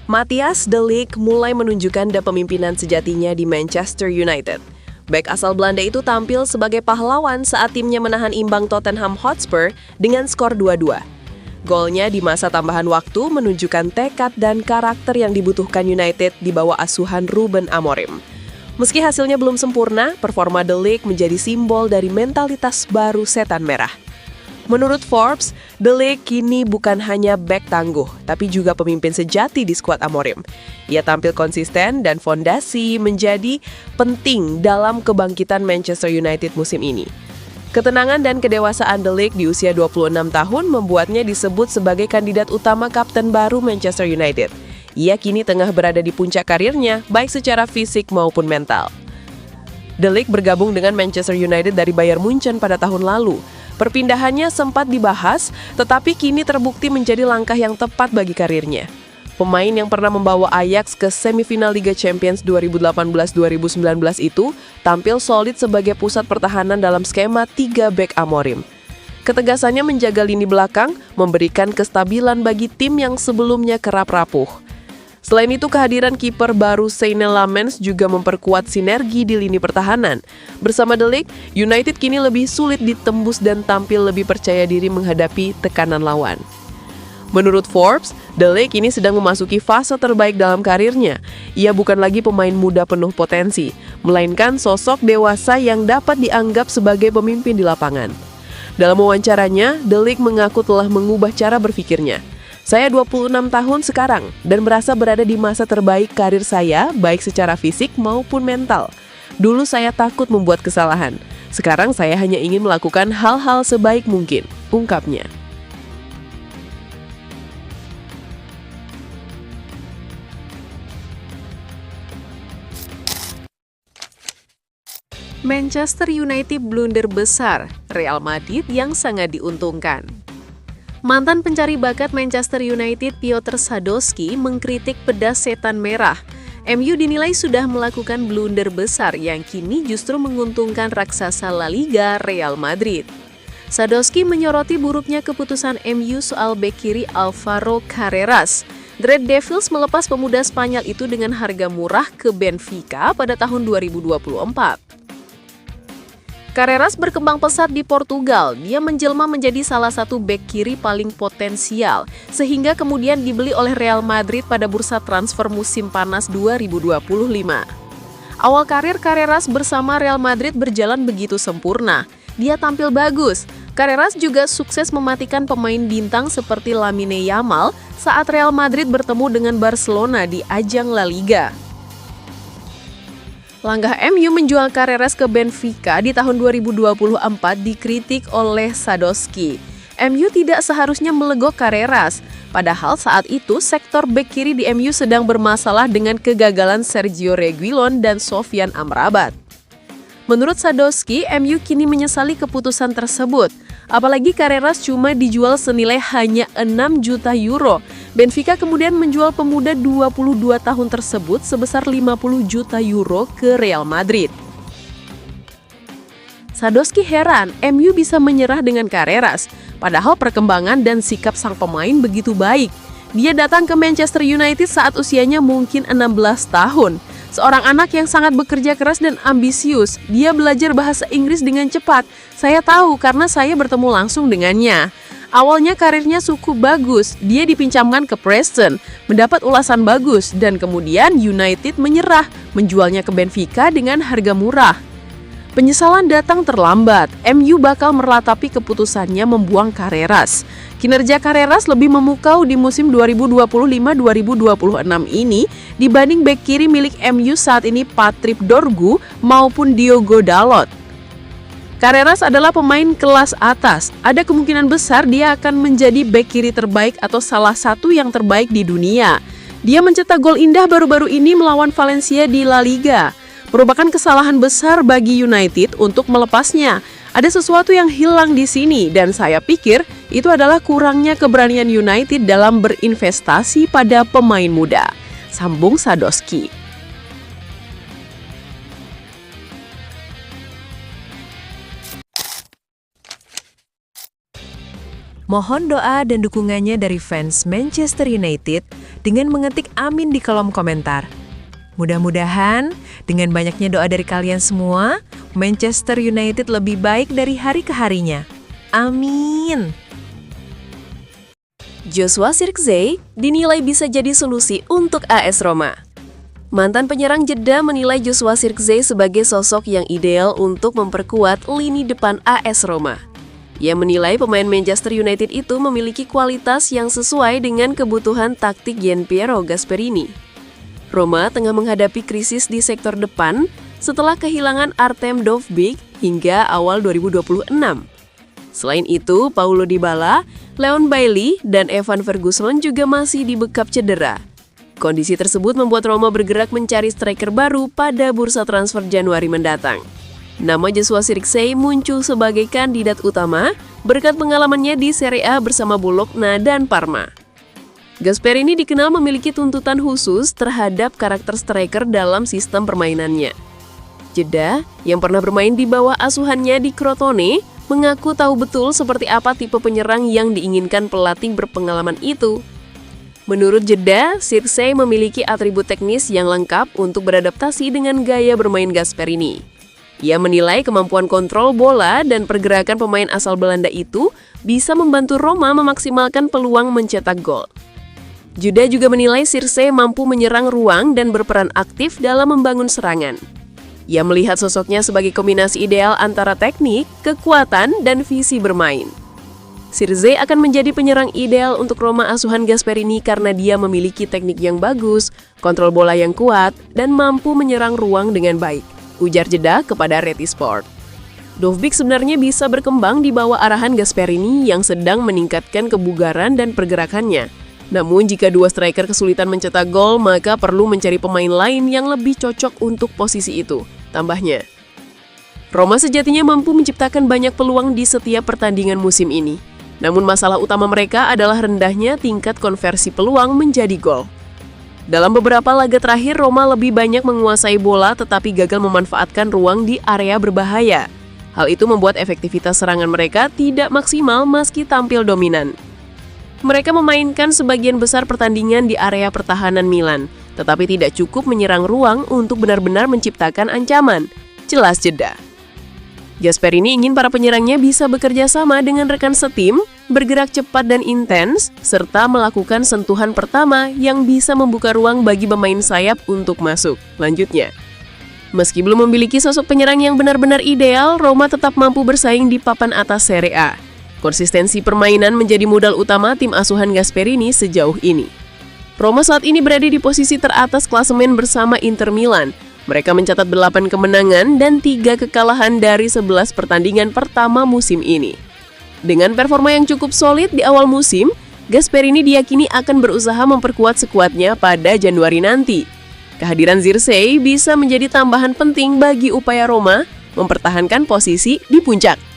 Matthias De Ligt mulai menunjukkan kepemimpinan sejatinya di Manchester United. Bek asal Belanda itu tampil sebagai pahlawan saat timnya menahan imbang Tottenham Hotspur dengan skor 2-2. Golnya di masa tambahan waktu menunjukkan tekad dan karakter yang dibutuhkan United di bawah asuhan Ruben Amorim. Meski hasilnya belum sempurna, performa De Ligt menjadi simbol dari mentalitas baru setan merah. Menurut Forbes, De Ligt kini bukan hanya bek tangguh, tapi juga pemimpin sejati di skuad Amorim. Ia tampil konsisten dan fondasi menjadi penting dalam kebangkitan Manchester United musim ini. Ketenangan dan kedewasaan De Ligt di usia 26 tahun membuatnya disebut sebagai kandidat utama kapten baru Manchester United. Ia kini tengah berada di puncak karirnya, baik secara fisik maupun mental. De Ligt bergabung dengan Manchester United dari Bayern Munchen pada tahun lalu. Perpindahannya sempat dibahas, tetapi kini terbukti menjadi langkah yang tepat bagi karirnya. Pemain yang pernah membawa Ajax ke semifinal Liga Champions 2018-2019 itu tampil solid sebagai pusat pertahanan dalam skema 3 bek Amorim. Ketegasannya menjaga lini belakang, memberikan kestabilan bagi tim yang sebelumnya kerap rapuh. Selain itu, kehadiran kiper baru Seine Lammens juga memperkuat sinergi di lini pertahanan. Bersama De Ligt, United kini lebih sulit ditembus dan tampil lebih percaya diri menghadapi tekanan lawan. Menurut Forbes, De Ligt kini sedang memasuki fase terbaik dalam karirnya. Ia bukan lagi pemain muda penuh potensi, melainkan sosok dewasa yang dapat dianggap sebagai pemimpin di lapangan. Dalam wawancaranya, De Ligt mengaku telah mengubah cara berpikirnya. Saya 26 tahun sekarang dan merasa berada di masa terbaik karir saya, baik secara fisik maupun mental. Dulu saya takut membuat kesalahan. Sekarang saya hanya ingin melakukan hal-hal sebaik mungkin, ungkapnya. Manchester United blunder besar, Real Madrid yang sangat diuntungkan. Mantan pencari bakat Manchester United Piotr Sadowski mengkritik pedas setan merah. MU dinilai sudah melakukan blunder besar yang kini justru menguntungkan raksasa La Liga Real Madrid. Sadowski menyoroti buruknya keputusan MU soal bek kiri Alvaro Carreras. The Red Devils melepas pemuda Spanyol itu dengan harga murah ke Benfica pada tahun 2024. Carreras berkembang pesat di Portugal. Dia menjelma menjadi salah satu bek kiri paling potensial, sehingga kemudian dibeli oleh Real Madrid pada bursa transfer musim panas 2025. Awal karir Carreras bersama Real Madrid berjalan begitu sempurna. Dia tampil bagus. Carreras juga sukses mematikan pemain bintang seperti Lamine Yamal saat Real Madrid bertemu dengan Barcelona di ajang La Liga. Langkah MU menjual Carreras ke Benfica di tahun 2024 dikritik oleh Sadowski. MU tidak seharusnya melegok Carreras, padahal saat itu sektor bek kiri di MU sedang bermasalah dengan kegagalan Sergio Reguilon dan Sofyan Amrabat. Menurut Sadowski, MU kini menyesali keputusan tersebut. Apalagi Carreras cuma dijual senilai hanya 6 juta euro. Benfica kemudian menjual pemuda 22 tahun tersebut sebesar 50 juta euro ke Real Madrid. Sadowski heran MU bisa menyerah dengan Carreras, padahal perkembangan dan sikap sang pemain begitu baik. Dia datang ke Manchester United saat usianya mungkin 16 tahun. Seorang anak yang sangat bekerja keras dan ambisius. Dia belajar bahasa Inggris dengan cepat. Saya tahu karena saya bertemu langsung dengannya. Awalnya karirnya cukup bagus. Dia dipinjamkan ke Preston, mendapat ulasan bagus, dan kemudian United menyerah, menjualnya ke Benfica dengan harga murah. Penyesalan datang terlambat. MU bakal meratapi keputusannya membuang Carreras. Kinerja Carreras lebih memukau di musim 2025-2026 ini dibanding bek kiri milik MU saat ini Patrick Dorgu maupun Diogo Dalot. Carreras adalah pemain kelas atas. Ada kemungkinan besar dia akan menjadi bek kiri terbaik atau salah satu yang terbaik di dunia. Dia mencetak gol indah baru-baru ini melawan Valencia di La Liga. Merupakan kesalahan besar bagi United untuk melepasnya. Ada sesuatu yang hilang di sini dan saya pikir itu adalah kurangnya keberanian United dalam berinvestasi pada pemain muda, sambung Sadowski. Mohon doa dan dukungannya dari fans Manchester United dengan mengetik amin di kolom komentar. Mudah-mudahan dengan banyaknya doa dari kalian semua, Manchester United lebih baik dari hari ke harinya. Amin. Joshua Zirkzee dinilai bisa jadi solusi untuk AS Roma. Mantan penyerang Jeddah menilai Joshua Zirkzee sebagai sosok yang ideal untuk memperkuat lini depan AS Roma. Ia menilai pemain Manchester United itu memiliki kualitas yang sesuai dengan kebutuhan taktik Gianpiero Gasperini. Roma tengah menghadapi krisis di sektor depan setelah kehilangan Artem Dovbyk hingga awal 2026. Selain itu, Paulo Dybala, Leon Bailey, dan Evan Ferguson juga masih dibekap cedera. Kondisi tersebut membuat Roma bergerak mencari striker baru pada bursa transfer Januari mendatang. Nama Joshua Zirkzee muncul sebagai kandidat utama berkat pengalamannya di Serie A bersama Bologna dan Parma. Gasperini dikenal memiliki tuntutan khusus terhadap karakter striker dalam sistem permainannya. Jeddah, yang pernah bermain di bawah asuhannya di Crotone, mengaku tahu betul seperti apa tipe penyerang yang diinginkan pelatih berpengalaman itu. Menurut Jeddah, Zirkzee memiliki atribut teknis yang lengkap untuk beradaptasi dengan gaya bermain Gasperini. Ia menilai kemampuan kontrol bola dan pergerakan pemain asal Belanda itu bisa membantu Roma memaksimalkan peluang mencetak gol. Jeddah juga menilai Zirkzee mampu menyerang ruang dan berperan aktif dalam membangun serangan. Ia melihat sosoknya sebagai kombinasi ideal antara teknik, kekuatan, dan visi bermain. Zirkzee akan menjadi penyerang ideal untuk Roma asuhan Gasperini karena dia memiliki teknik yang bagus, kontrol bola yang kuat, dan mampu menyerang ruang dengan baik, ujar Jeddah kepada Reti Sport. Dovbyk sebenarnya bisa berkembang di bawah arahan Gasperini yang sedang meningkatkan kebugaran dan pergerakannya. Namun jika dua striker kesulitan mencetak gol, maka perlu mencari pemain lain yang lebih cocok untuk posisi itu, tambahnya. Roma sejatinya mampu menciptakan banyak peluang di setiap pertandingan musim ini. Namun masalah utama mereka adalah rendahnya tingkat konversi peluang menjadi gol. Dalam beberapa laga terakhir, Roma lebih banyak menguasai bola tetapi gagal memanfaatkan ruang di area berbahaya. Hal itu membuat efektivitas serangan mereka tidak maksimal meski tampil dominan. Mereka memainkan sebagian besar pertandingan di area pertahanan Milan, tetapi tidak cukup menyerang ruang untuk benar-benar menciptakan ancaman, jelas Jeddah. Gasperini ingin para penyerangnya bisa bekerja sama dengan rekan setim, bergerak cepat dan intens, serta melakukan sentuhan pertama yang bisa membuka ruang bagi pemain sayap untuk masuk. Lanjutnya, meski belum memiliki sosok penyerang yang benar-benar ideal, Roma tetap mampu bersaing di papan atas Serie A. Konsistensi permainan menjadi modal utama tim asuhan Gasperini sejauh ini. Roma saat ini berada di posisi teratas klasemen bersama Inter Milan. Mereka mencatat 8 kemenangan dan 3 kekalahan dari 11 pertandingan pertama musim ini. Dengan performa yang cukup solid di awal musim, Gasperini diyakini akan berusaha memperkuat skuadnya pada Januari nanti. Kehadiran Zirkzee bisa menjadi tambahan penting bagi upaya Roma mempertahankan posisi di puncak.